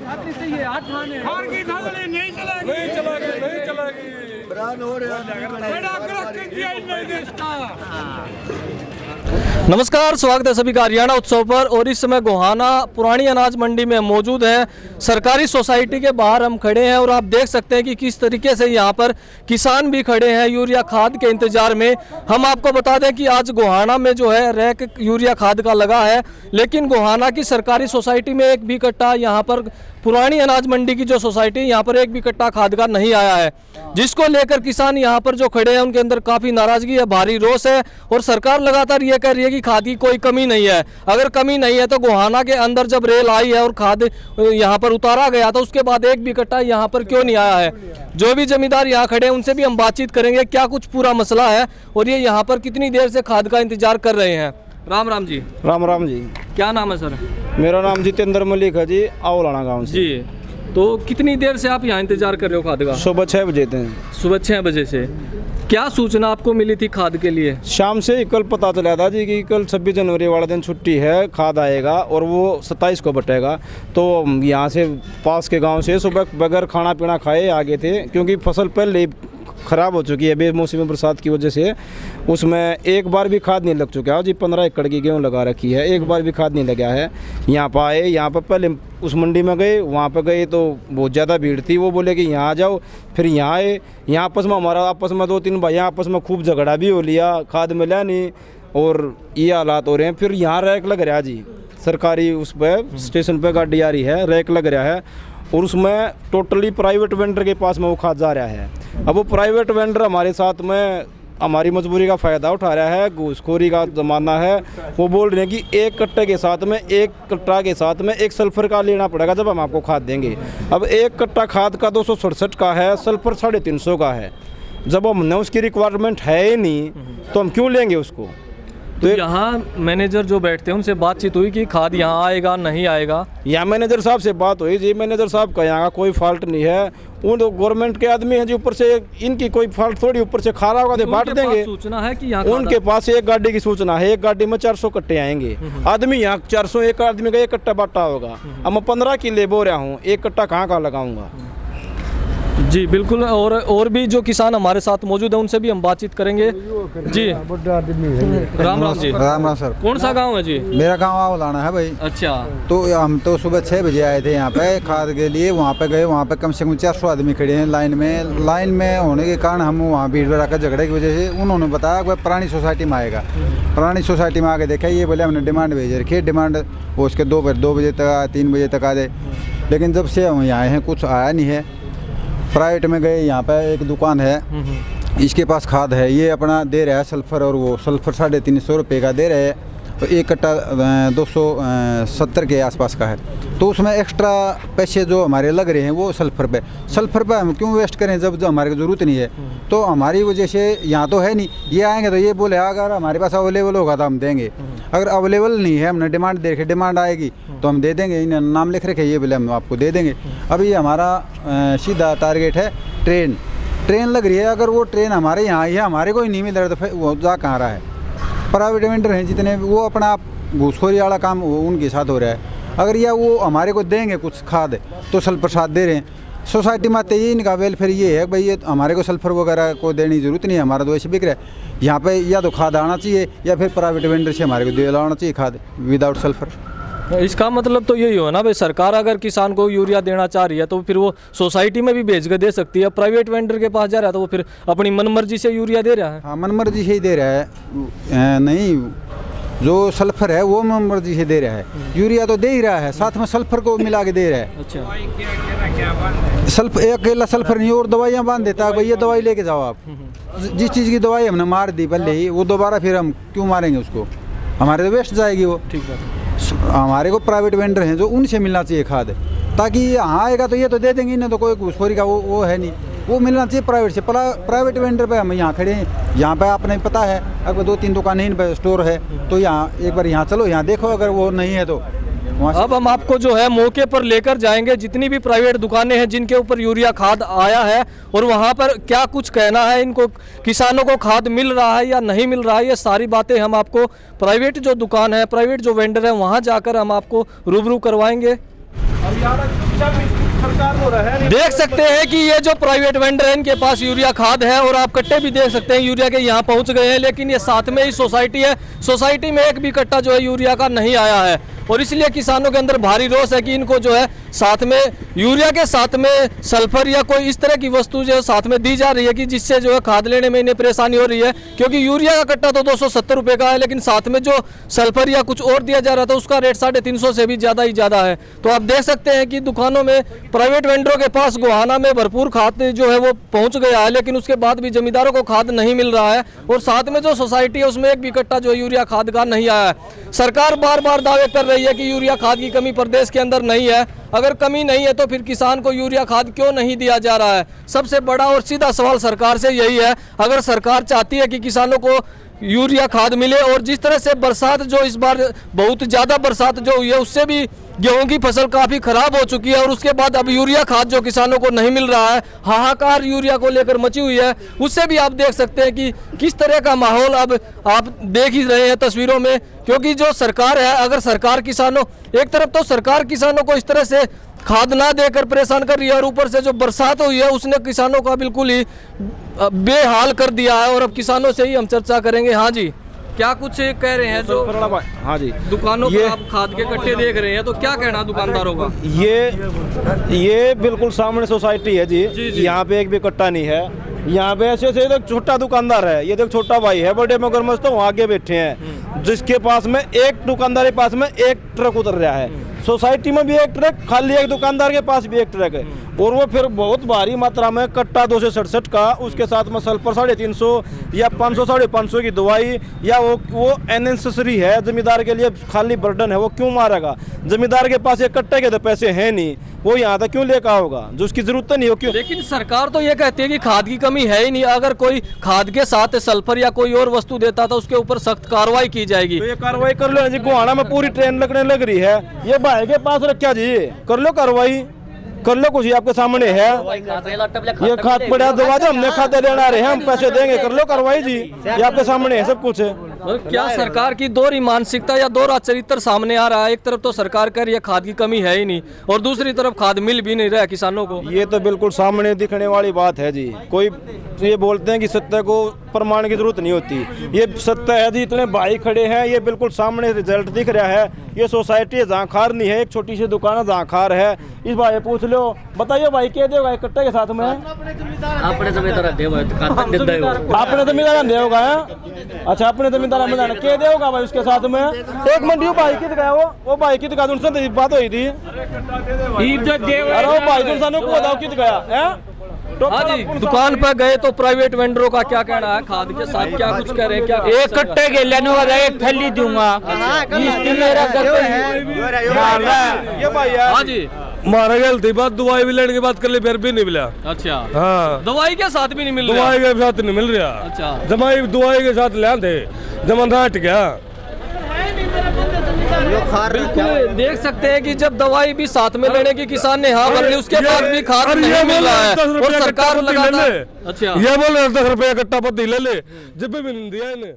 की धागली नहीं चलेगी, नहीं चलेगी, नहीं चलेगी। बरान हो रहा नमस्कार, स्वागत है सभी का हरियाणा उत्सव पर। और इस समय गोहाना पुरानी अनाज मंडी में मौजूद है। सरकारी सोसाइटी के बाहर हम खड़े हैं और आप देख सकते हैं कि किस तरीके से यहाँ पर किसान भी खड़े हैं यूरिया खाद के इंतजार में। हम आपको बता दें कि आज गोहाना में जो है रैक यूरिया खाद का लगा है, लेकिन गोहाना की सरकारी सोसाइटी में एक भी कट्टा यहाँ पर पुरानी अनाज मंडी की जो सोसाइटी यहाँ पर एक भी कट्टा खाद का नहीं आया है, जिसको लेकर किसान यहाँ पर जो खड़े हैं उनके अंदर काफ़ी नाराजगी है, भारी रोष है। और सरकार लगातार ये कह रही है कि खाद की कोई कमी नहीं है। अगर कमी नहीं है तो गोहाना के अंदर जब रेल आई है और खाद यहाँ पर उतारा गया तो उसके बाद एक भी कट्टा यहाँ पर क्यों नहीं आया है। जो भी जमींदार यहाँ खड़े हैं उनसे भी हम बातचीत करेंगे, क्या कुछ पूरा मसला है और ये यहाँ पर कितनी देर से खाद का इंतजार कर रहे हैं। राम राम जी। राम राम जी। क्या नाम है सर? मेरा नाम जितेंद्र मलिक है जी, आवलाना गांव से जी। तो कितनी देर से आप यहाँ इंतजार कर रहे हो खाद का? सुबह 6 बजे थे। सुबह 6 बजे से। क्या सूचना आपको मिली थी खाद के लिए? शाम से कल पता चला था जी कि कल 26 जनवरी वाला दिन छुट्टी है, खाद आएगा और वो 27 को बटेगा। तो यहाँ से पास के गांव से सुबह बगैर खाना पीना खाए आ गए थे, क्योंकि फसल पहले ख़राब हो चुकी है बेमौसमी बरसात की वजह से। उसमें एक बार भी खाद नहीं लग चुका है जी। 15 एकड़ की गेहूँ लगा रखी है, एक बार भी खाद नहीं लगा है। यहाँ पर आए, यहाँ पर पहले उस मंडी में गए, वहाँ पर गए तो बहुत ज़्यादा भीड़ थी। वो बोले कि यहाँ आ जाओ, फिर यहाँ आए। यहाँ आपस में हमारा आपस में 2-3 भाई आपस में खूब झगड़ा भी हो लिया, खाद मिला नहीं और ये हालात हो रहे हैं। फिर यहाँ रैक लग रहा है जी, सरकारी उस पर स्टेशन पर गाड़ी आ रही है, रैक लग रहा है और उसमें टोटली प्राइवेट वेंडर के पास में वो खाद जा रहा है। अब वो प्राइवेट वेंडर हमारे साथ में हमारी मजबूरी का फ़ायदा उठा रहा है, घूसखोरी का ज़माना है। वो बोल रहे हैं कि एक कट्टे के साथ में, एक कट्टा के साथ में एक सल्फ़र का लेना पड़ेगा जब हम आपको खाद देंगे। अब एक कट्टा खाद का 267 का है, सल्फ़र 350 का है। जब हमने उसकी रिक्वायरमेंट है ही नहीं तो हम क्यों लेंगे उसको। तो यहाँ मैनेजर जो बैठते हैं उनसे बातचीत हुई कि खाद यहाँ आएगा नहीं आएगा? यहाँ मैनेजर साहब से बात हुई जी। मैनेजर साहब का यहाँ कोई फॉल्ट नहीं है, उन गवर्नमेंट के आदमी हैं जी, ऊपर से इनकी कोई फॉल्ट थोड़ी, ऊपर से खा रहा होगा तो बांट देंगे। सूचना है कि यहाँ उनके पास एक गाड़ी की सूचना है, एक गाड़ी में 400 कट्टे आएंगे। आदमी यहाँ 400, एक आदमी का एक कट्टा बांटा होगा। अब मैं 15 किले बो रहा हूँ, एक कट्टा कहाँ लगाऊंगा। जी बिल्कुल। और भी जो किसान हमारे साथ मौजूद है उनसे भी हम बातचीत करेंगे। जी राम राम जी। राम राम सर। कौन सा गांव है जी? मेरा गांव आवलाना है भाई। अच्छा। तो हम तो सुबह 6 बजे आए थे यहाँ पे खाद के लिए। वहाँ पे गए, वहाँ पे कम से कम 400 आदमी खड़े हैं लाइन में होने के कारण हम वहाँ भीड़ भड़का झगड़े की वजह से उन्होंने बताया कि पुरानी सोसाइटी में आएगा। पुरानी सोसाइटी में आके देखा, ये बोले हमने डिमांड भेज रखी है, डिमांड वो उसके 2 बजे तक 3 बजे तक आ जाए। लेकिन जब से हम यहाँ आए हैं कुछ आया नहीं है। प्राइवेट में गए, यहाँ पे एक दुकान है, इसके पास खाद है, ये अपना दे रहा है सल्फ़र, और वो सल्फ़र 350 रुपये का दे रहे हैं। तो एक कट्टा 270 के आसपास का है। तो उसमें एक्स्ट्रा पैसे जो हमारे लग रहे हैं वो सल्फ़र पे हम क्यों वेस्ट करें जब हमारे को ज़रूरत नहीं है। तो हमारी वजह से यहाँ तो है नहीं, ये आएंगे तो ये बोले अगर हमारे पास अवेलेबल होगा तो हम देंगे। अगर अवेलेबल नहीं है, हमने डिमांड दे रखी, डिमांड आएगी तो हम दे देंगे। इन्हें नाम लिख रखे, ये बोले हम आपको दे देंगे। अभी हमारा सीधा टारगेट है ट्रेन लग रही है। अगर वो ट्रेन हमारे यहाँ आई है, हमारे को ही नहीं मिल रहा तो फिर वो जा कहाँ रहा है। प्राइवेट वेंडर हैं जितने, वो अपना घूसखोरी वाला काम उनके साथ हो रहा है। अगर या वो हमारे को देंगे कुछ खाद तो सल्फर साथ दे रहे हैं। सोसाइटी में आते ही इनका वेलफेयर ये है भाई, ये हमारे को सल्फर वगैरह को देने की ज़रूरत नहीं है, हमारा तो ऐसे बिक रहा है। यहाँ पे या तो खाद आना चाहिए या फिर प्राइवेट वेंडर से हमारे को दिलाना चाहिए खाद विदाउट सल्फर। इसका मतलब तो यही हो ना भाई, सरकार अगर किसान को यूरिया देना चाह रही है तो फिर वो सोसाइटी में भी भेज कर दे सकती है। प्राइवेट वेंडर के पास जा रहा है तो वो फिर अपनी मनमर्जी से यूरिया दे रहा है। हाँ, मनमर्जी से ही दे रहा है। नहीं, जो सल्फर है वो मनमर्जी से दे रहा है, यूरिया तो दे ही रहा है, साथ में सल्फर को मिला के दे रहा है। अच्छा। सल्फर अकेला सल्फर नहीं, और दवाइयाँ बांध देता है भाई, ये दवाई लेके जाओ आप। जिस चीज़ की दवाई हमने मार दी पहले ही, वो दोबारा फिर हम क्यों मारेंगे उसको, हमारे तो वेस्ट जाएगी वो। ठीक है। हमारे को प्राइवेट वेंडर हैं जो उनसे मिलना चाहिए खाद, ताकि यहाँ आएगा तो ये तो दे देंगे, इन्हें तो कोई घूसखोरी का वो है नहीं, वो मिलना चाहिए प्राइवेट से। प्राइवेट वेंडर पे हम यहाँ खड़े हैं, यहाँ पे आपने पता है अगर 2-3 दुकानें इन पर स्टोर है तो यहाँ एक बार यहाँ चलो, यहाँ देखो, अगर वो नहीं है तो अब हम आपको जो है मौके पर लेकर जाएंगे, जितनी भी प्राइवेट दुकानें हैं जिनके ऊपर यूरिया खाद आया है, और वहाँ पर क्या कुछ कहना है, इनको किसानों को खाद मिल रहा है या नहीं मिल रहा है, ये सारी बातें हम आपको प्राइवेट जो दुकान है, प्राइवेट जो वेंडर है, वहाँ जाकर हम आपको रूबरू करवाएंगे। देख सकते हैं कि ये जो प्राइवेट वेंडर है इनके पास यूरिया खाद है और आप कट्टे भी देख सकते हैं यूरिया के यहाँ पहुँच गए हैं, लेकिन ये साथ में ही सोसाइटी है, सोसाइटी में एक भी कट्टा जो है यूरिया का नहीं आया है और इसलिए किसानों के अंदर भारी रोष है कि इनको जो है साथ में यूरिया के साथ में सल्फर या कोई इस तरह की वस्तु जो है साथ में दी जा रही है कि जिससे जो है खाद लेने में इन्हें परेशानी हो रही है, क्योंकि यूरिया का कट्टा तो 270 रुपये का है, लेकिन साथ में जो सल्फर या कुछ और दिया जा रहा था उसका रेट 350 से भी ज़्यादा है। तो आप देख सकते हैं कि दुकानों में प्राइवेट वेंडरों के पास गोहाना में भरपूर खाद जो है वो पहुँच गया है, लेकिन उसके बाद भी जमींदारों को खाद नहीं मिल रहा है और साथ में जो सोसाइटी है उसमें एक भी कट्टा जो यूरिया खाद का नहीं आया है। सरकार बार बार दावे कर रही है कि यूरिया खाद की कमी प्रदेश के अंदर नहीं है, अगर कमी नहीं है तो फिर किसान को यूरिया खाद क्यों नहीं दिया जा रहा है? सबसे बड़ा और सीधा सवाल सरकार से यही है, अगर सरकार चाहती है कि किसानों को यूरिया खाद मिले और जिस तरह से बरसात जो इस बार बहुत ज़्यादा बरसात जो हुई है उससे भी गेहूं की फसल काफ़ी खराब हो चुकी है और उसके बाद अब यूरिया खाद जो किसानों को नहीं मिल रहा है, हाहाकार यूरिया को लेकर मची हुई है, उससे भी आप देख सकते हैं कि किस तरह का माहौल अब आप देख ही रहे हैं तस्वीरों में। क्योंकि जो सरकार है, अगर सरकार किसानों, एक तरफ तो सरकार किसानों को इस तरह से खाद ना देकर परेशान कर रही है और ऊपर से जो बरसात हुई है उसने किसानों का बिल्कुल ही बेहाल कर दिया है और अब किसानों से ही हम चर्चा करेंगे। हाँ जी, क्या कुछ कह रहे हैं जो हाँ जी दुकानों पर आप खाद के कट्टे देख रहे हैं, तो क्या कहना दुकानदारों का? ये बिल्कुल सामने सोसाइटी है जी, यहाँ पे एक भी कट्टा नहीं है। यहाँ पे ऐसे एक छोटा दुकानदार है, ये देख छोटा भाई है, बड़े मगरमच्छ तो वहाँ आगे बैठे हैं, जिसके पास में एक दुकानदार के पास में एक ट्रक उतर रहा है, सोसाइटी में भी एक ट्रक, खाली एक दुकानदार के पास भी एक ट्रक है और वो फिर बहुत भारी मात्रा में कट्टा 267 का, उसके साथ में सल्फर 350 या 500 550 की दवाई, या वो अननेसेसरी है, जमींदार के लिए खाली बर्डन है, वो क्यों मारेगा? जमींदार के पास एक कट्टे के तो पैसे हैं नहीं, वो यहाँ तक क्यों लेकर होगा जो उसकी जरूरत नहीं हो क्यों? लेकिन सरकार तो ये कहती है कि खाद की कमी है ही नहीं, अगर कोई खाद के साथ सल्फर या कोई और वस्तु देता तो उसके ऊपर सख्त कार्रवाई की जाएगी। तो ये कार्रवाई कर लो जी, गोहाना में पूरी ट्रेन लगने लग रही है, ये भाई के पास रखा जी, कर लो कार्रवाई, कर लो कुछ, आपके सामने है, ये खाद पड़ा दवा दो, हमने खाते लेना रहे हैं, हम पैसे देंगे, कर लो कार्रवाई जी, ये आपके सामने है, सब कुछ है। क्या सरकार की दोहरी मानसिकता या दोहरा चरित्र सामने आ रहा है? एक तरफ तो सरकार कह रही है खाद की कमी है ही नहीं और दूसरी तरफ खाद मिल भी नहीं रहा है किसानों को। ये तो बिल्कुल सामने दिखने वाली बात है जी, कोई ये बोलते हैं कि सत्य को प्रमाण की जरूरत नहीं होती, ये सत्य है जी, इतने भाई खड़े हैं, ये बिल्कुल सामने रिजल्ट दिख रहा है। ये सोसाइटी झांखार नहीं है, एक छोटी सी दुकान है झांखार है, इस भाई पूछ लो, बताइए भाई क्या देगा कट्टे के साथ में? अपने जमींदार आपने जमींदार दे होगा, अच्छा अपने जमींदार में क्या दे होगा भाई उसके साथ में? एक मिनट, वो भाई की दिखाया, वो भाई की दिखा, उनसे बात हुई थी, अरे वो भाई तुमने को बताओ की दिखाया? हाँ जी, दुकान पर गए तो प्राइवेट वेंडरों का क्या कहना है? खाद के साथ क्या कुछ कह रहे हैं? क्या एक कट्टे के लेने वाला एक थैली दूंगा, ये भाई है। हाँ जी, मारा गलती बात, दवाई भी लेने के बाद कर ली, फिर भी नहीं मिला। अच्छा, हाँ, दवाई के साथ भी नहीं मिल रहा? दवाई के साथ नहीं मिल रहा। अच्छा, जमाई दवाई के साथ ले थे, जमा हट गया। बिल्कुल देख सकते हैं कि जब दवाई भी साथ में लेने की किसान ने हाँ भर ली, उसके बाद भी खाद नहीं मिल रहा है और सरकार लगातार। अच्छा, ये बोल रहे 10 रुपया कट्टा पत्ती ले ले, जब भी मिल दिया इन्हें।